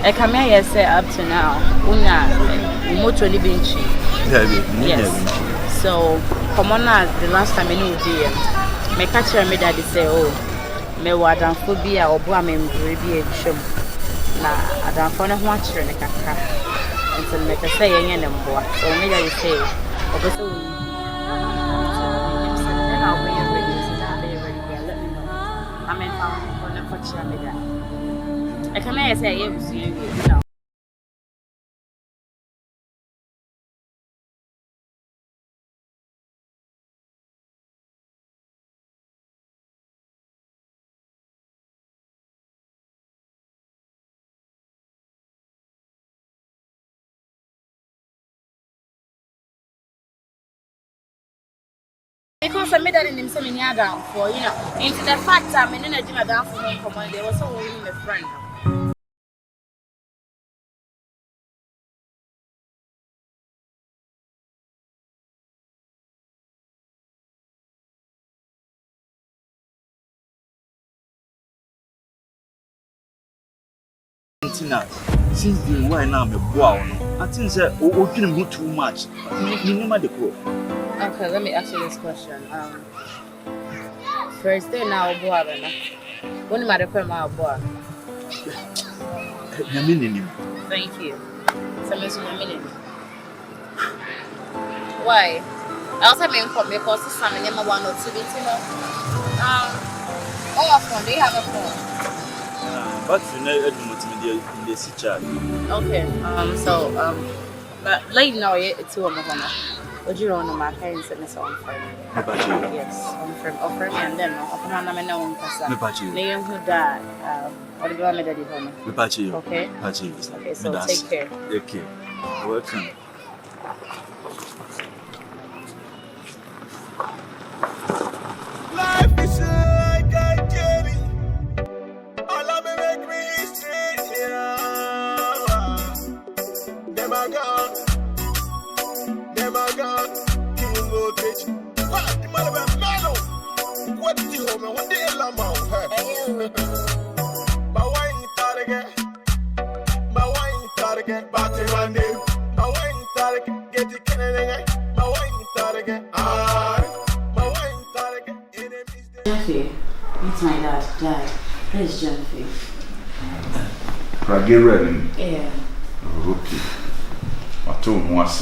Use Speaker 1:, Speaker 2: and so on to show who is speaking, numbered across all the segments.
Speaker 1: I come here say up to now. Unya motor living cheap. Yes. So come on now, the last time I knew dear. My catcher made that say, oh, me wadan phobia or boamem be a shum. Nah, I don't find a watcher in a caca. Until make a say any more. So maybe I say, oh, I come here say you know. Because I made that in him some down for you know into the fact I'm in a dinner down for home command there was so with a friend.
Speaker 2: Since the why now me boa I think say o dream too much.
Speaker 1: Okay, let me ask you this question. First day now boa bana. When my request my boa. Thank you. Why? I also mean for me because some of them are 1 or 2 weeks, you know. Oh, phone. Do you have a phone?
Speaker 2: But you know, in the chat.
Speaker 1: Okay. But like now, it's 2 of them. Would you know my parents and so on? Yes, I'm from offering and then I'm not my own person. They who died. Or the government that you okay? Okay, so take care.
Speaker 2: Okay. Welcome.
Speaker 3: Life is like a journey. All of me make me straight here. Them are gone. King go teach. What the man of mellow? What the home? What the hell am I? My wine target. My wine target. Batty one day. My wine target. Get the Canadian. My wine target.
Speaker 1: Gyamfi, it's my dad. Dad, where's Gyamfi?
Speaker 4: Get ready.
Speaker 1: Yeah.
Speaker 4: Okay. I told him once.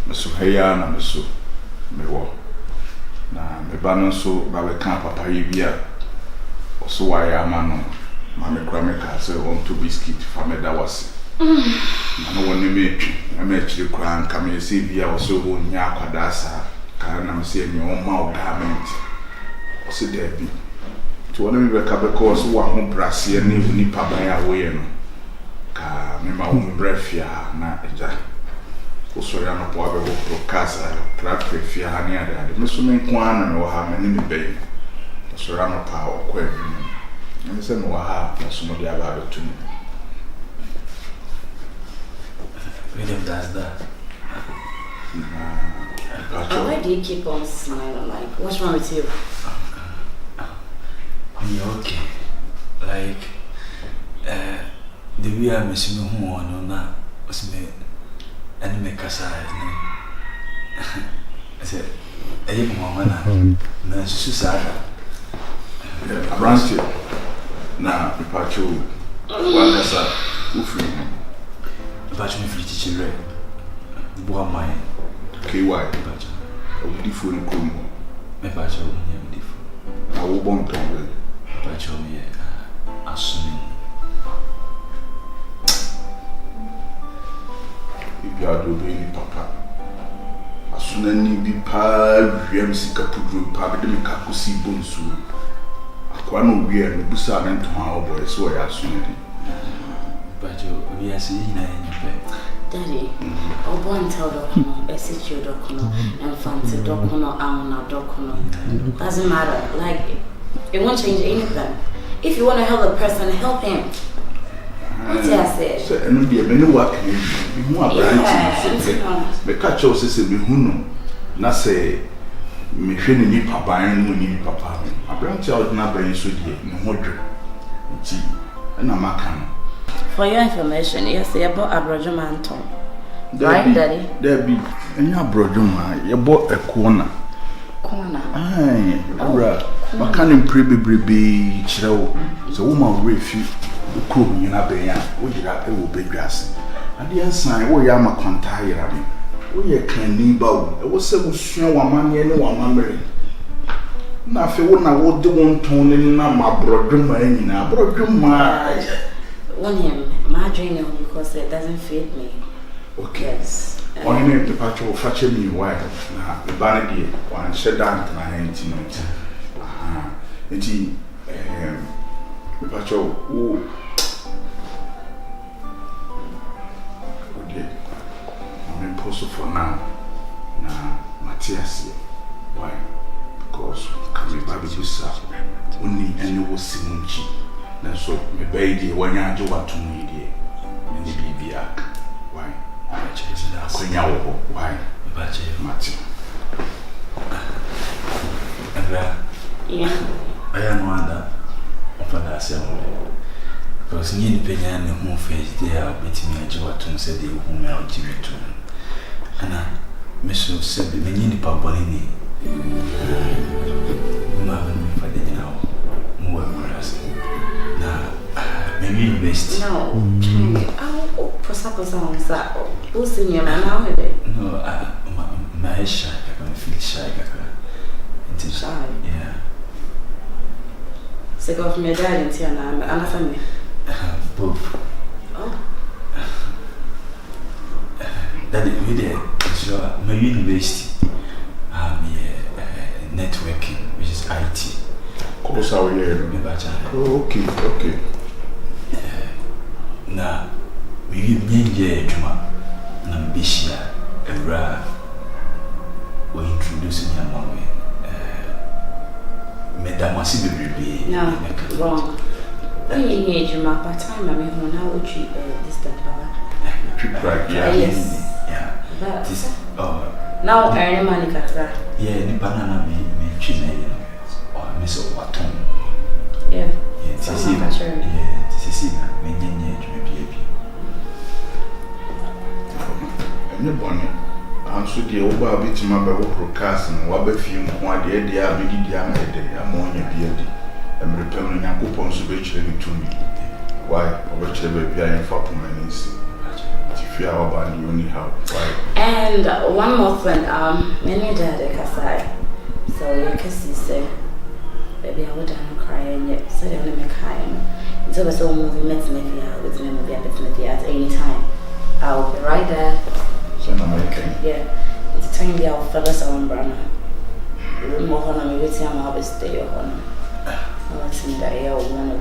Speaker 4: Miss Hayana, Miss Mewo. Now, my banner so by the camp of Pavia. So why am I no? Mammy Crameka said, want to biscuit for me that was. I know when you make I met the crown come and see via also on Yakadasa. Can I say your own mouth garment? So there be. To one of the because one brassy and nipa by away. Ka me ma umbrefia na eja. Also ya no po abego procasa traffic fia hani ade. Me so me kwana no ha me ni be. So ya no pa o kwa bi. Me se no ha na so mo dia ba do tu.
Speaker 2: William does that.
Speaker 1: Why do you keep on smiling? Like, what's wrong with you?
Speaker 2: You're okay. Like, the way I'm missing who on that was me and make us I said, I didn't want to suicide.
Speaker 4: I branch it. Now, the patcho, one is a free.
Speaker 2: The patcho free teaching red. The boy mine.
Speaker 4: KY, patcho. A beautiful room.
Speaker 2: My patcho, beautiful.
Speaker 4: I will bomb tongue.
Speaker 2: Patcho, yeah, assuming.
Speaker 4: If you are doing papa, as soon as you be pa, you am sick of put pardon Kakusi Bonsu. Aquano weird, no busa and to our boys, so I assume.
Speaker 2: But we are seeing in your bed.
Speaker 1: Daddy, Obo and tell Docono, SHU Docono, and Fancy Docono, Auna Docono. Doesn't matter, like, it won't change anything. If you want to help a person, help him. What's I said?
Speaker 4: So, and be a many work, be more branches. The catch also said, who know, not say, me feeling ni papa and ni papa. A branch out not by so dear, no wonder. And I'm a can.
Speaker 1: For your information, yes, you bought Awurama and Tom. Right, Daddy?
Speaker 4: There be any Awurama, you bought a corner.
Speaker 1: Corner.
Speaker 4: Aye, Awurama. But can't improve be chill. So, woman, refuse the crew in a bay, we did that, it will be grass. And the sign, oh, Yama can't tire me. We are clean bow. It was so strong one man, and one memory. Now, if you want, I would do one tone in my brother, my brother, my.
Speaker 1: My dream because it doesn't fit me.
Speaker 4: Okay.
Speaker 1: Yes.
Speaker 4: Only name the patch of fetching me white. Now, the vanity, one shed down to my 19. The patch of who. Okay. I'm impossible for now. Now, Matthias, why? Because come baby to serve. Only any was Simunchi. Na so me baby when you do what to me there and the baby act why I change that kwenya wo why ba che mati
Speaker 1: yeah
Speaker 2: I am wonder of an assembly because you penya ne ho face there bit me aje what to say the who me out Jimmy to ana me so say me ni pa boni ni ma me fa de now mo wa maybe invest.
Speaker 1: No, I'll post on that. Who's in your man now?
Speaker 2: No, my shy. I feel shy.
Speaker 1: Shy?
Speaker 2: Yeah.
Speaker 1: Sick of me, dad, and Tiana, and a family.
Speaker 2: Both.
Speaker 1: Oh.
Speaker 2: Daddy, we there. So, my university. Networking, which is IT.
Speaker 4: Course how we here. Okay.
Speaker 2: Na we nyenje adwuma na mbishia Ebra we introduce me among Madam Wasi Bibi.
Speaker 1: No, wrong. When you need adwuma part time I mean now we treat distant power.
Speaker 4: Treat right, yeah.
Speaker 1: Yes.
Speaker 2: Yeah.
Speaker 1: But
Speaker 2: This
Speaker 1: now earning money kakra.
Speaker 2: Yeah, ni banana me twine you know. Or me so waton.
Speaker 1: Yeah.
Speaker 2: Yeah, this is me nyenye adwuma bi.
Speaker 4: Anybody, I'm so dear over a bit my broadcast and what be film one day, dear, big dear, ammonia beardy, and repelling a coupon so be to me. Why, or whichever be I for my niece. If you are about you only have why.
Speaker 1: And one more thing, many dad Kasai. So you can see say, baby, I wouldn't cry yet, so they only make crying. Until the soul movie met me with me movie at any time. I'll be right there. Yeah, it's a time the fellas on Brana. More honor me with him, I'll be stay on. I want to die 1 or 2.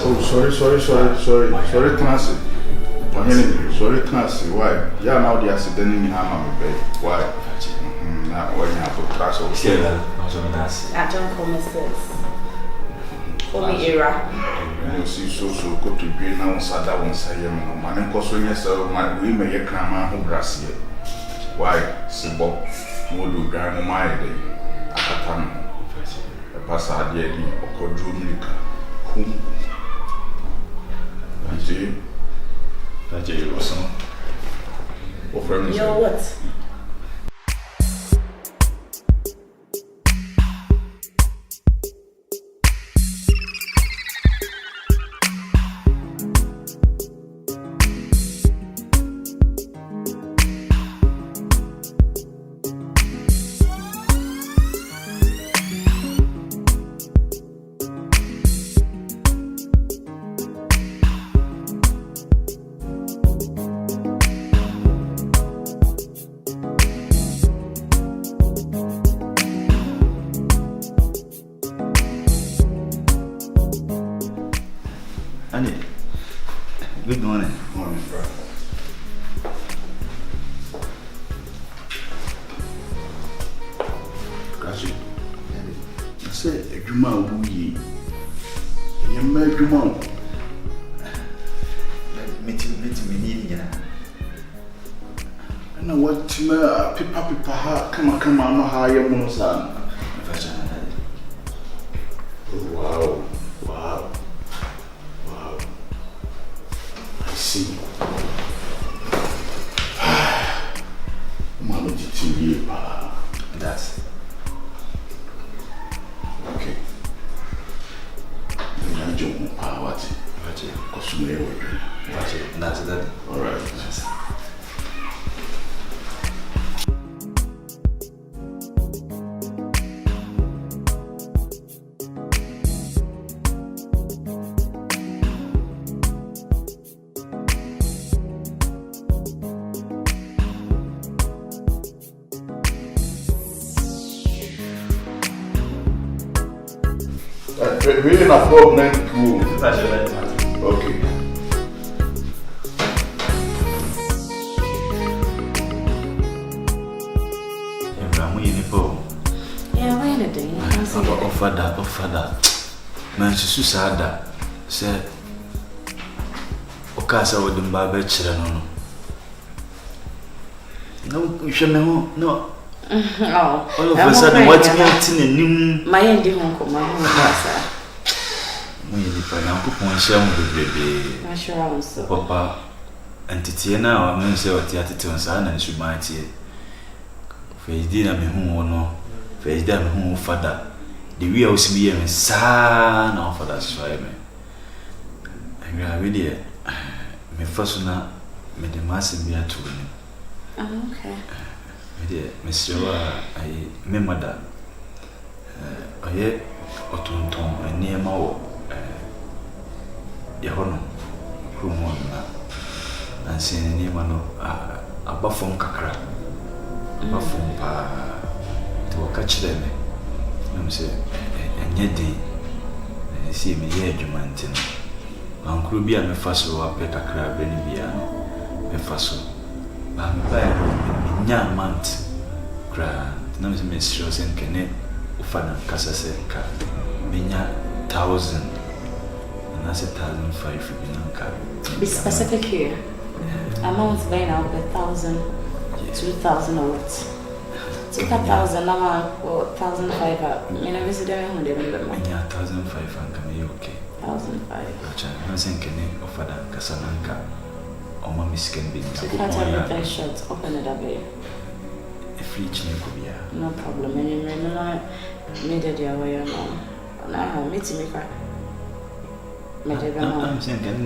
Speaker 4: Oh, sorry, classy. Sorry, classy. Why? Yeah, now the accident in Hammer Bay. Why? Now, when you have to trust or say that,
Speaker 1: I don't call me sis. Call me Era.
Speaker 4: You see, so go to be now, Sada won't say, man, and cause when you say, we may a crammer who brass here. Why, Sibo, Modu, Grandma, Akatan, a Passadier, or Codrumika, whom that's you or some.
Speaker 1: You know what?
Speaker 2: Good morning.
Speaker 4: Morning, Frank. Kashi, I said, a Juma will ye. You made Juma.
Speaker 2: Meet me,
Speaker 4: And what Pippa, come on, higher Monosan.
Speaker 2: Wow.
Speaker 4: tomorrow.
Speaker 2: That's that.
Speaker 4: All right. We're in a problem too. Okay.
Speaker 1: Yeah, why not doing it?
Speaker 2: Offer that. Man, she said that. Say, Okasa with them barber children. No, you should know. No.
Speaker 1: Oh,
Speaker 2: all of a sudden, what's happening?
Speaker 1: My ending uncle, my home,
Speaker 2: I'm putting share with baby.
Speaker 1: I'm sure I was so.
Speaker 2: Papa, and Titia now, I'm going to say what the attitudes are and should mind here. Face dinner, me who no, face them who father. The real see me, son of father's try me. And you are really me first now, me the massive beer to him.
Speaker 1: Oh, okay.
Speaker 2: Mr. I remember that. I hear Otunton and near Mao. Yahono, Rumon, and seeing any one a buffon cacra. A buffon pa to catch them. I'm saying, and yet they see me here, Jumantin. Uncle Bia me faso up at a crab, Benibia, me faso. I'm by young month. Cry, no, Miss Rosen can Ufana Casaseca, Minya 1,000. And that's 1,500.
Speaker 1: Be specific here. Amounts by now 1,000, 2,000 or what? 2,000, now 1,500. I visit them when they remember.
Speaker 2: 1,500 can be okay.
Speaker 1: 1,500.
Speaker 2: I'm saying, can you offer that Casananca? Or my miss can be.
Speaker 1: So you can't have a shot, open it up here.
Speaker 2: A free chin could be.
Speaker 1: No problem. And you remember, made it your way now. Now, meeting me cry.
Speaker 2: I'm saying, can you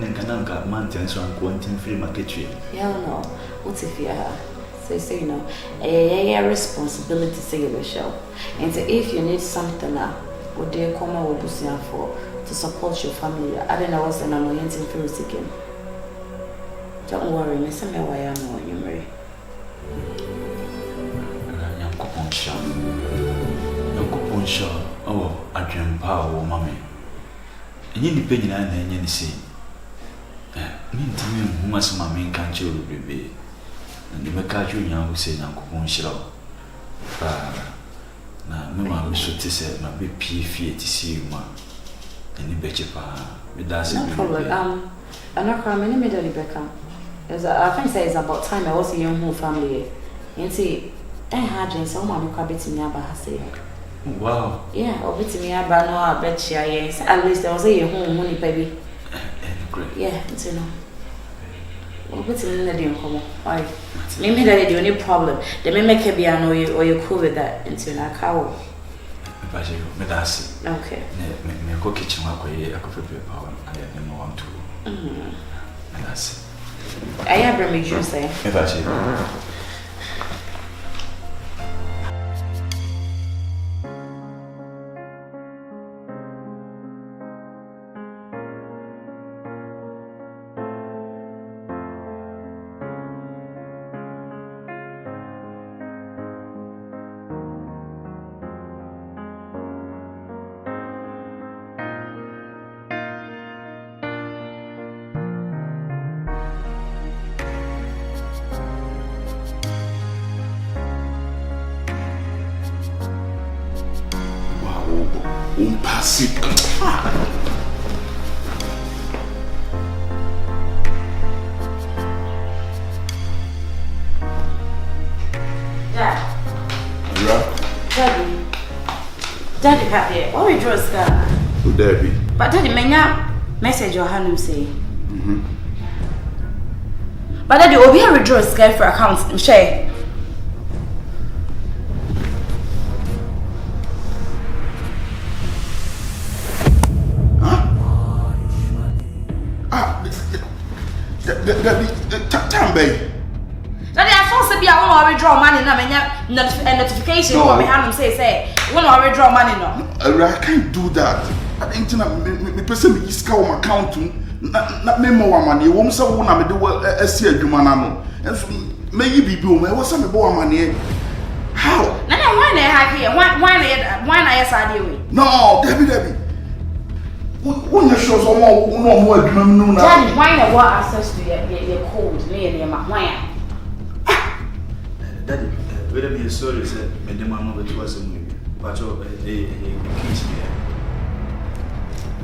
Speaker 2: mountains on quantum free market tree?
Speaker 1: Yeah, no. What's if you have? Say, you know, a responsibility, say you show. And so if you need something now, what do you come out with for to support your family? I don't know what's an annoyance in Phil's again. Don't worry, Miss me why I know you, Mary.
Speaker 2: Young coupon shaw. Oh, I dream power, mammy. And you depend on any say. Mean to me, who must my main country will be. And the Macaju young who say young coupon shaw. Now, Mamma, Miss Otis, my big P. to see you, ma. And you bet your pa.
Speaker 1: No problem. I'm not crying, any middle Rebecca. I think it's about time I was in your whole family. And see, I had just so many crabs in me about say.
Speaker 2: Wow.
Speaker 1: Yeah, or bit me about no, I bet you, yes. At least there was a home money, baby.
Speaker 2: Great.
Speaker 1: Yeah, it's enough. Or bit in the day, come on. Why? Maybe that is the only problem. The may make a be an or you're cool with that until I cow. Okay.
Speaker 2: Me go kitchen work where I could prepare power. I didn't want to. That's
Speaker 1: I have a juice, eh?
Speaker 2: if I say.
Speaker 4: Passive.
Speaker 1: Daddy, Papi, what we draw scar?
Speaker 4: Who there be?
Speaker 1: But Daddy, message your hand say. But Daddy, will be a withdraw scar for account, share.
Speaker 4: Time, baby.
Speaker 1: Daddy, I thought to be I want to withdraw money now. Notification for me. How say want to withdraw money now?
Speaker 4: I can't do that. I think me person me iska on account na me more money. Won't say one me do a see adwuma na no. Enso me yi bibi o me wo say me bo money. How?
Speaker 1: Nana, why na have here? Why na yes idea we?
Speaker 4: No, Debbie. When you show someone no more adwuma no na.
Speaker 1: Daddy, why na what access to your code me and why?
Speaker 2: Daddy, wait a minute, sorry, sir. My demand over to us a movie. But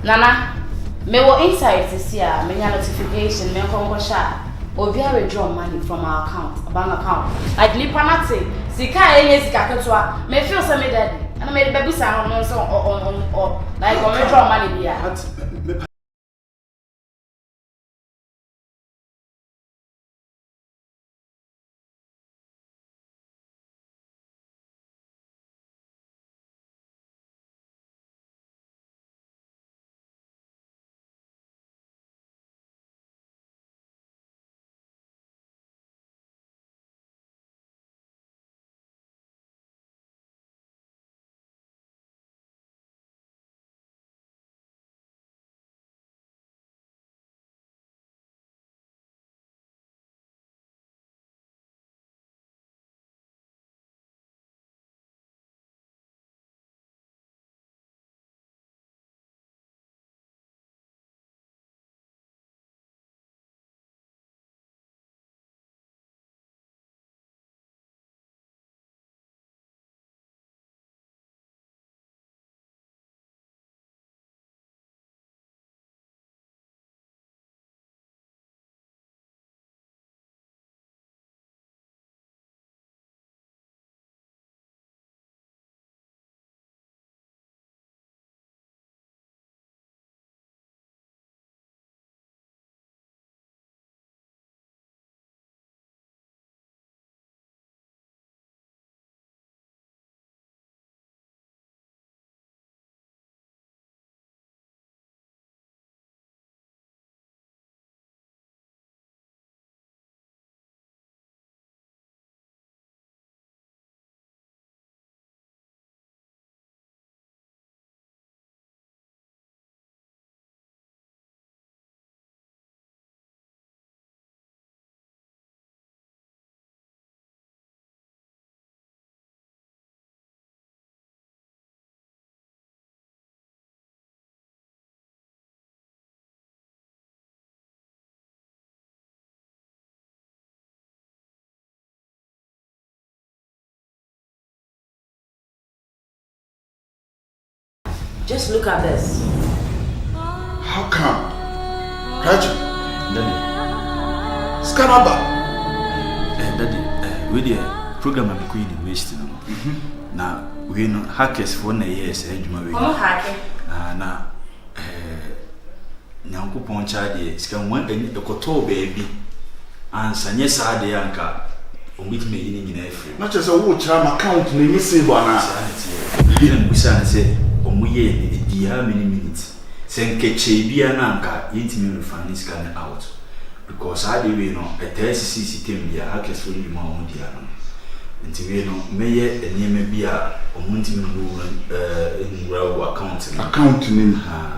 Speaker 1: Nana, me wo insight this year, me notification, me come share. Obi a withdraw money from our account, bank account. Like nipa nate, sika enye sika ketua. Me feel say me daddy. And me baby say no so like on withdraw money bia. Just look at this.
Speaker 4: How come? Raju.
Speaker 2: Daddy.
Speaker 4: Scanaba.
Speaker 2: Daddy, with the program I'm going to waste now. We know hackers for na years edwuma we.
Speaker 1: Omo hacking.
Speaker 2: Na nyankopon cha de sika wan ani ekoto baabi ansa nye saa de anka omitime yi ni nyina afiri.
Speaker 4: Na chese wo chira my account na emi save ana.
Speaker 2: Sanity. Ina musa na say omuye ni di how many minutes. Senkeche bia na anka yintimi refund scan out. Because I dey we no a test system dia hackers for you ma on dia no. Nti we no meye enema bia omuntimi no account
Speaker 4: ni
Speaker 2: ha.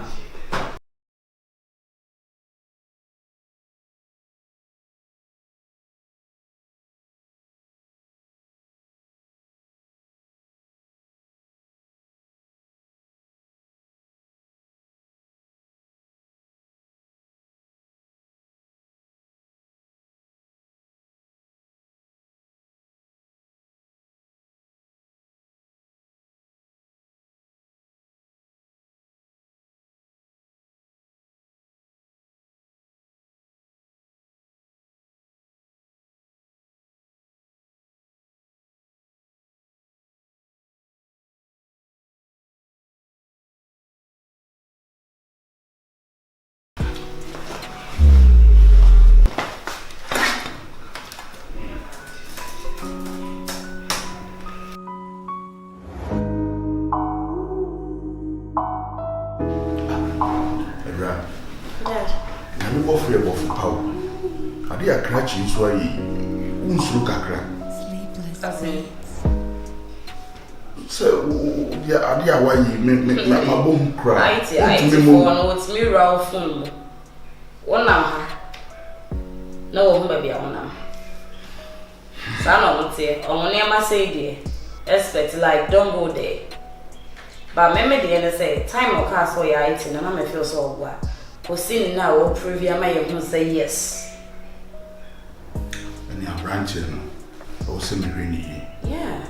Speaker 4: ade akra chi nso ayi unsuru kakra so ade awayi me mabom kra
Speaker 1: I for what's me raw phone one ha no ho baby ona sa no mte omo ne ma say there expect like don't go there but me dey say time o ka so ya it na me feel so gwa o sin na o preview ma ye hu say yes
Speaker 4: and ya branch no o se me reni
Speaker 1: yeah